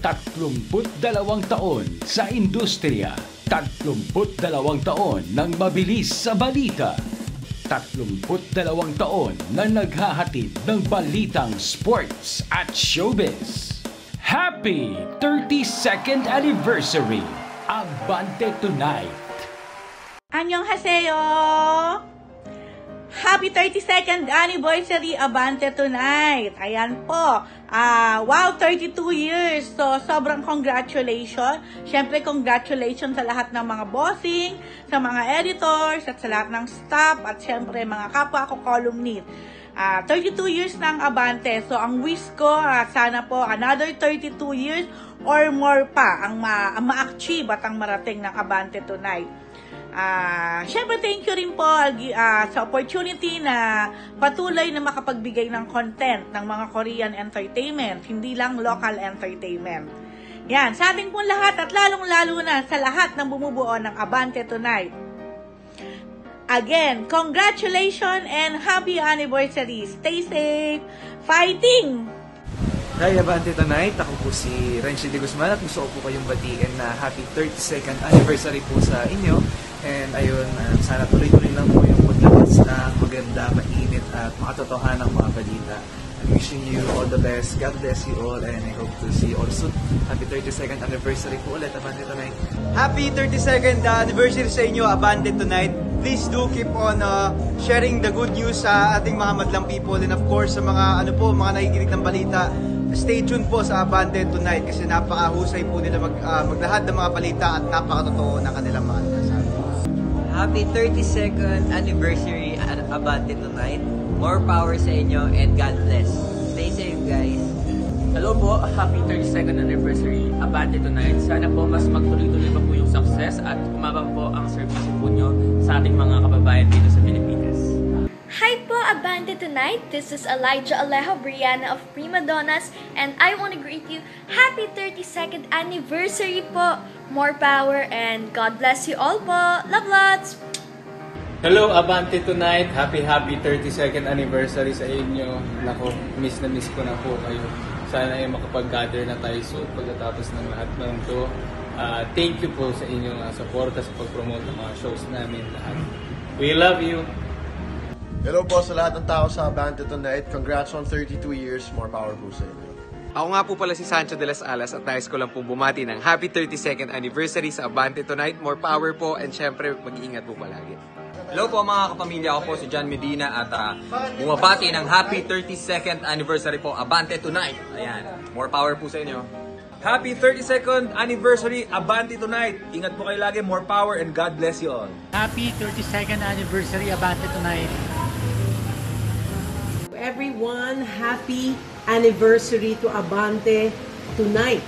32 taon sa industriya, 32 taon ng mabilis sa balita, 32 taon na naghahatid ng balitang sports at showbiz. Happy 32nd anniversary, Abante Tonight! Annyeonghaseyo! Happy 32nd anniversary, Abante Tonight! Ayan po. Wow, 32 years. So, sobrang congratulations. Siyempre, congratulations sa lahat ng mga bossing, sa mga editors, at sa lahat ng staff, at siyempre, mga kapwa ko columnist. 32 years ng Abante. So, ang wish ko, sana po, another 32 years or more pa ang ma-achieve at ang marating ng Abante Tonight. Siyempre, thank you rin po sa opportunity na patuloy na makapagbigay ng content ng mga Korean entertainment, hindi lang local entertainment. Yan, sa ating pong lahat at lalong-lalo na sa lahat ng bumubuo ng Abante Tonight. Again, congratulations and happy anniversary. Stay safe. Fighting! Hi, Abante Tonight. Ako po si Renchi de Guzman at gusto ko po kayong batiin na happy 32nd anniversary po sa inyo. And ayun, sana tuloy-tuloy lang po yung paglabas ng maganda, mainit at makatotohanan ng mga balita. I'm wishing you all the best. God bless you all and I hope to see you all soon. Happy 32nd anniversary po ulit, Abante Tonight. Happy 32nd anniversary sa inyo, Abante Tonight. Please do keep on sharing the good news sa ating mga madlang people and of course sa mga mga nakikinig ng balita. Stay tuned po sa Abante Tonight kasi napakahusay po nila maglahad ng mga balita at napakatotoo ng kanilang mga nasasabi. Happy 32nd anniversary at Abante Tonight. More power sa inyo and God bless. Stay safe, guys. Hello po, happy 32nd anniversary Abante Tonight. Sana po mas magtuloy-tuloy pa po yung success at kumaba po ang serbisyo po nyo sa ating mga kababayan dito sa Pilipinas. Hi po, Abante Tonight. This is Elijah Alejo Brianna of Prima Donnas and I want to greet you happy 32nd anniversary po. More power and God bless you all po. Love lots! Hello, Abante Tonight. Happy 32nd anniversary sa inyo. Nako, miss na miss ko na po kayo. Sana ay makapag-gather na tayo soon pagkatapos ng lahat ng to. Thank you po sa inyong suporta sa pag-promote ng mga shows namin lahat. We love you! Hello po sa lahat ng tao sa Abante Tonight. Congrats on 32 years. More power po sa inyo. Ako nga po pala si Sancho de las Alas at nais ko lang pong bumati ng happy 32nd anniversary sa Abante Tonight. More power po and syempre mag-iingat po palagi. Hello po mga kapamilya, ako po si John Medina at bumabati ng happy 32nd anniversary po Abante Tonight. Ayan, more power po sa inyo. Happy 32nd anniversary Abante Tonight. Ingat po kayo lagi, more power and God bless you all. Happy 32nd anniversary Abante Tonight. Everyone, happy anniversary to Abante Tonight.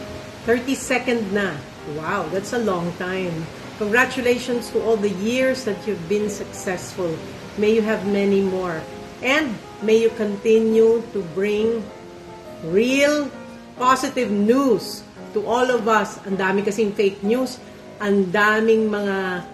32nd na. Wow, that's a long time. Congratulations to all the years that you've been successful. May you have many more. And may you continue to bring real positive news to all of us. Ang dami kasing fake news. Ang daming mga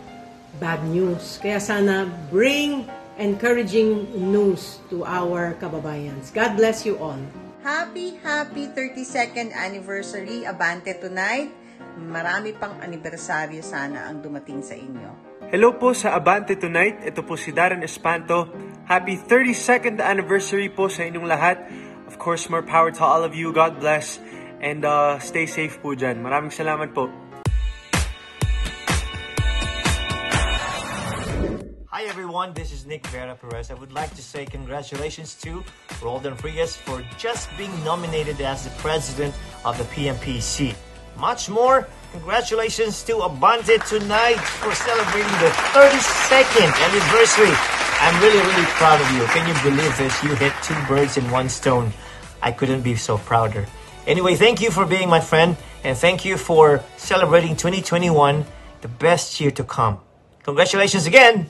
bad news. Kaya sana bring encouraging news to our kababayans. God bless you all. Happy 32nd anniversary Abante Tonight. Marami pang anibersaryo sana ang dumating sa inyo. Hello po sa Abante Tonight. Ito po si Darren Espanto. Happy 32nd anniversary po sa inyong lahat. Of course, more power to all of you. God bless. And stay safe po dyan. Maraming salamat po. Hi everyone, this is Nick Vera Perez. I would like to say congratulations to Roldan Frias for just being nominated as the president of the PMPC. Much more, congratulations to Abante Tonight for celebrating the 32nd anniversary. I'm really proud of you. Can you believe this? You hit 2 birds in 1 stone. I couldn't be so prouder. Anyway, thank you for being my friend and thank you for celebrating 2021, the best year to come. Congratulations again!